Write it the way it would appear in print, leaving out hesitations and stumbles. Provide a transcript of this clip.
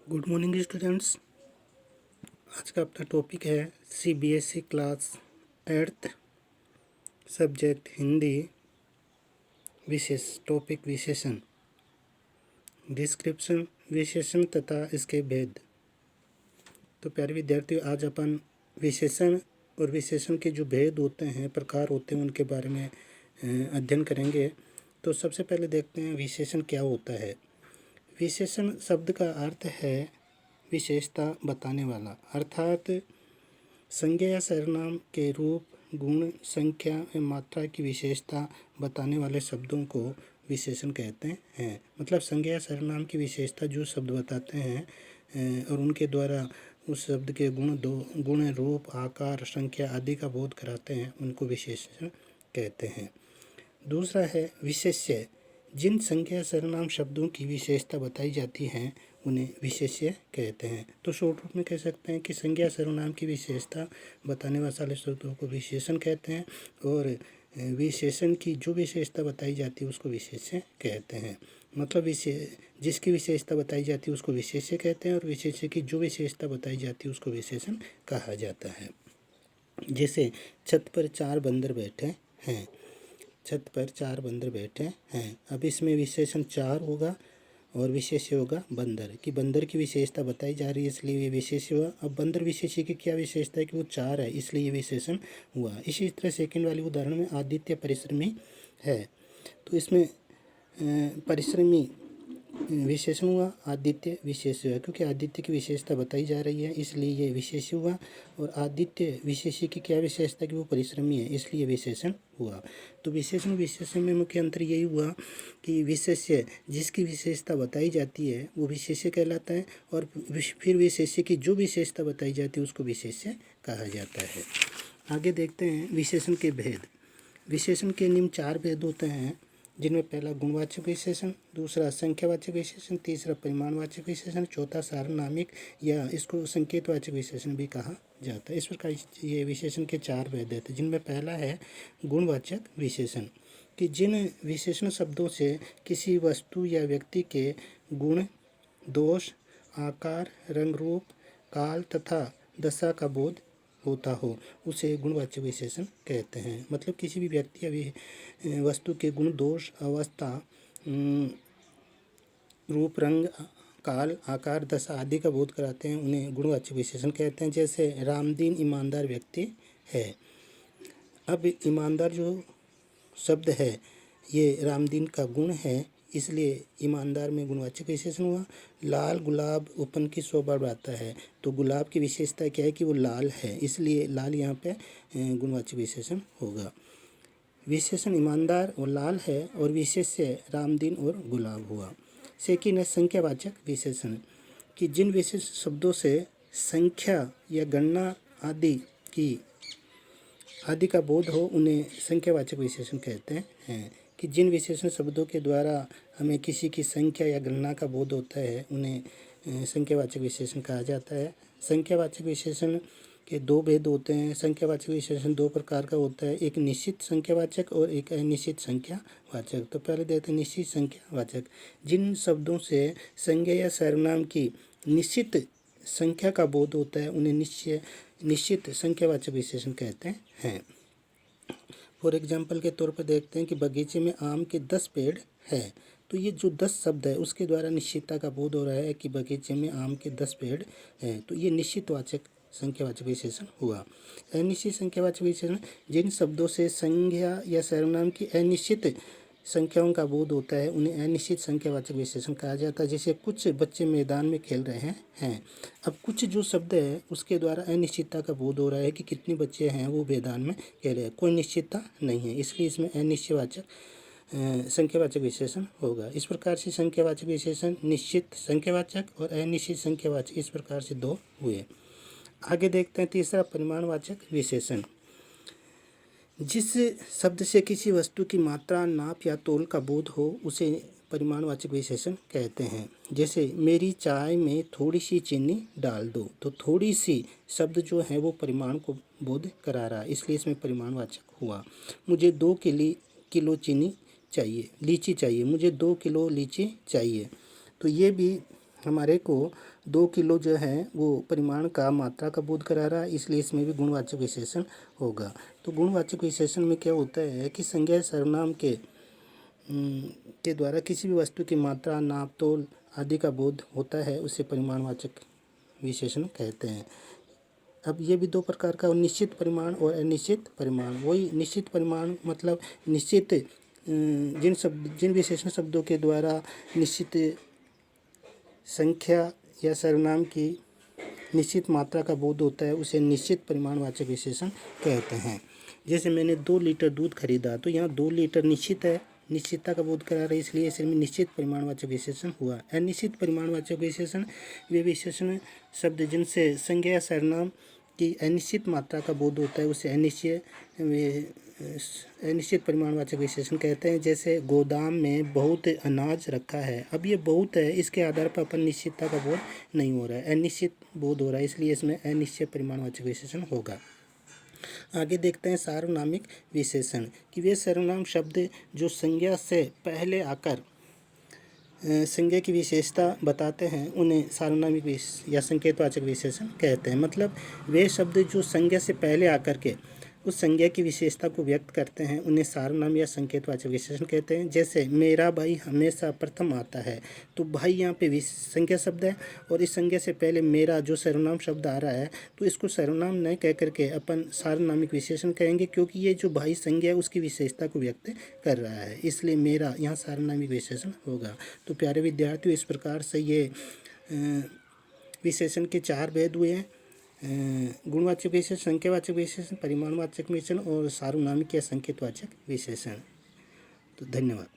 Good morning students. आज का अपना टॉपिक है CBSE class 8th subject Hindi विशेष टॉपिक विशेषण डिस्क्रिप्शन विशेषण तथा इसके भेद। तो प्यारे विद्यार्थियों, आज अपन विशेषण और विशेषण के जो भेद होते हैं, प्रकार होते हैं, उनके बारे में अध्ययन करेंगे। तो सबसे पहले देखते हैं विशेषण क्या होता है। विशेषण शब्द का अर्थ है विशेषता बताने वाला, अर्थात संज्ञा या सर्वनाम के रूप, गुण, संख्या या मात्रा की विशेषता बताने वाले शब्दों को विशेषण कहते हैं। मतलब संज्ञा या सर्वनाम की विशेषता जो शब्द बताते हैं और उनके द्वारा उस शब्द के गुण, रूप, आकार, संख्या आदि का बोध कराते हैं, उनको विशेषण कहते हैं। दूसरा है विशेष्य। जिन संज्ञा सर्वनाम शब्दों की विशेषता बताई जाती हैं उन्हें विशेष्य कहते हैं। तो शॉर्ट रूप में कह सकते हैं कि संज्ञा सर्वनाम की विशेषता बताने वाले शब्दों को विशेषण कहते हैं और विशेषण की जो विशेषता बताई जाती है उसको विशेष्य कहते हैं। मतलब जिसकी विशेषता बताई जाती है उसको विशेष्य कहते हैं और विशेष्य की जो विशेषता बताई जाती है उसको विशेषण कहा जाता है। जैसे छत पर 4 बंदर बैठे हैं। छत पर 4 बंदर बैठे हैं। अब इसमें विशेषण 4 होगा और विशेष्य होगा बंदर, कि बंदर की विशेषता बताई जा रही है इसलिए ये विशेष्य हुआ। अब बंदर विशेष्य की क्या विशेषता है कि वो 4 है, इसलिए ये विशेषण हुआ। इसी तरह सेकंड वाले उदाहरण में आदित्य परिश्रमी है, तो इसमें परिश्रमी विशेषण हुआ, आदित्य विशेष्य हुआ, क्योंकि आदित्य की विशेषता बताई जा रही है इसलिए ये विशेष्य हुआ। और आदित्य विशेष्य की क्या विशेषता कि वो परिश्रमी है, इसलिए विशेषण हुआ। तो विशेषण विशेषण में मुख्य अंतर यही हुआ कि विशेष्य जिसकी विशेषता बताई जाती है वो विशेष्य कहलाता है और फिर विशेष्य की जो विशेषता बताई जाती है उसको विशेष्य कहा जाता है। आगे देखते हैं विशेषण के भेद। विशेषण के निम्न 4 भेद होते हैं, जिनमें पहला गुणवाचक विशेषण, दूसरा संख्यावाचक विशेषण, तीसरा परिमाणवाचक विशेषण, चौथा सार्वनामिक या इसको संकेतवाचक विशेषण भी कहा जाता है। इस प्रकार ये विशेषण के 4 भेद हैं, जिनमें पहला है गुणवाचक विशेषण, कि जिन विशेषण शब्दों से किसी वस्तु या व्यक्ति के गुण, दोष, आकार, रंग, रूप, काल तथा दशा का बोध होता हो उसे गुणवाचक विशेषण कहते हैं। मतलब किसी भी व्यक्ति या वस्तु के गुण, दोष, अवस्था, रूप, रंग, काल, आकार, दशा आदि का बोध कराते हैं, उन्हें गुणवाचक विशेषण कहते हैं। जैसे रामदीन ईमानदार व्यक्ति है। अब ईमानदार जो शब्द है ये रामदीन का गुण है, इसलिए ईमानदार में गुणवाचक विशेषण हुआ। लाल गुलाब उपन की शोभा बढ़ाता है, तो गुलाब की विशेषता क्या है कि वो लाल है, इसलिए लाल यहाँ पे गुणवाचक विशेषण होगा। विशेषण ईमानदार और लाल है और विशेष्य रामदीन और गुलाब हुआ। सेकंड है संख्यावाचक विशेषण, कि जिन विशेष शब्दों से संख्या या गणना आदि का बोध हो उन्हें संख्यावाचक विशेषण कहते हैं। कि जिन विशेषण शब्दों के द्वारा हमें किसी की संख्या या गणना का बोध होता है उन्हें संख्यावाचक विशेषण कहा जाता है। संख्यावाचक विशेषण के 2 भेद होते हैं। संख्यावाचक विशेषण 2 प्रकार का होता है, एक निश्चित संख्यावाचक और एक अनिश्चित संख्यावाचक। तो पहले देखते हैं निश्चित संख्यावाचक। जिन शब्दों से संज्ञा या सर्वनाम की निश्चित संख्या का बोध होता है उन्हें निश्चित संख्यावाचक विशेषण कहते हैं। फॉर एग्जाम्पल के तौर पर देखते हैं कि बगीचे में आम के 10 पेड़ हैं। तो ये जो 10 शब्द है उसके द्वारा निश्चितता का बोध हो रहा है कि बगीचे में आम के 10 पेड़ हैं, तो ये निश्चितवाचक संख्यावाचक विशेषण हुआ। अनिश्चित संख्यावाचक विशेषण, जिन शब्दों से संज्ञा या सर्वनाम की अनिश्चित संख्याओं का बोध होता है उन्हें अनिश्चित संख्यावाचक विशेषण कहा जाता है। जैसे कुछ बच्चे मैदान में खेल रहे हैं। अब कुछ जो शब्द है उसके द्वारा अनिश्चितता का बोध हो रहा है कि कितने बच्चे हैं वो मैदान में खेल रहे हैं, कोई निश्चितता नहीं है, इसलिए इसमें अनिश्चितवाचक संख्यावाचक विशेषण होगा। इस प्रकार से संख्यावाचक विशेषण निश्चित संख्यावाचक और अनिश्चित संख्यावाचक इस प्रकार से 2 हुए। आगे देखते हैं तीसरा परिमाणवाचक विशेषण, जिस शब्द से किसी वस्तु की मात्रा, नाप या तौल का बोध हो उसे परिमाणवाचक विशेषण कहते हैं। जैसे मेरी चाय में थोड़ी सी चीनी डाल दो, तो थोड़ी सी शब्द जो है वो परिमाण को बोध करा रहा है, इसलिए इसमें परिमाणवाचक हुआ। मुझे 2 किलो लीची चाहिए, मुझे 2 किलो लीची चाहिए, तो ये भी हमारे को 2 किलो जो है वो परिमाण का मात्रा का बोध करा रहा है, इसलिए इसमें भी गुणवाचक विशेषण होगा। तो गुणवाचक विशेषण में क्या होता है कि संज्ञा सर्वनाम के द्वारा किसी भी वस्तु की मात्रा, नाप, तोल आदि का बोध होता है, उसे परिमाणवाचक विशेषण कहते हैं। अब ये भी दो प्रकार का, निश्चित परिमाण और अनिश्चित परिमाण। वही निश्चित परिमाण मतलब निश्चित जिन विशेषण शब्दों के द्वारा निश्चित संख्या या सर्वनाम की निश्चित मात्रा का बोध होता है, उसे निश्चित परिमाणवाचक विशेषण कहते हैं। जैसे मैंने 2 लीटर दूध खरीदा, तो यहाँ 2 लीटर निश्चित है, निश्चितता का बोध करा रहा है, इसलिए इसमें निश्चित परिमाणवाचक विशेषण हुआ। अनिश्चित परिमाणवाचक विशेषण वे विशेषण शब्द जिनसे संज्ञा या सर्वनाम की अनिश्चित मात्रा का बोध होता है, उसे अनिश्चित परिमाणवाचक विशेषण कहते हैं। जैसे गोदाम में बहुत अनाज रखा है, अब ये बहुत है, इसके आधार पर अपन निश्चितता का बोध नहीं हो रहा है, अनिश्चित बोध हो रहा है, इसलिए इसमें अनिश्चित परिमाणवाचक विशेषण होगा। आगे देखते हैं सार्वनामिक विशेषण कि वे सर्वनाम शब्द जो संज्ञा से पहले आकर संज्ञा की विशेषता बताते हैं, उन्हें सार्वनामिक या संकेतवाचक विशेषण कहते हैं। मतलब वे शब्द जो संज्ञा से पहले आकर के उस संज्ञा की विशेषता को व्यक्त करते हैं, उन्हें सार्वनाम या संकेतवाचक विशेषण कहते हैं। जैसे मेरा भाई हमेशा प्रथम आता है, तो भाई यहाँ पे संज्ञा शब्द है और इस संज्ञा से पहले मेरा जो सर्वनाम शब्द आ रहा है, तो इसको सर्वनाम न कह करके अपन सार्वनामिक विशेषण कहेंगे, क्योंकि ये जो भाई संज्ञा है उसकी विशेषता को व्यक्त कर रहा है, इसलिए मेरा यहाँ सार्वनामिक विशेषण होगा। तो प्यारे विद्यार्थियों, इस प्रकार से ये विशेषण के 4 भेद हुए हैं: गुणवाचक विशेषण, संख्यावाचक विशेषण, परिमाणवाचक विशेषण और सार्वनामिक या संकेतवाचक विशेषण। तो धन्यवाद।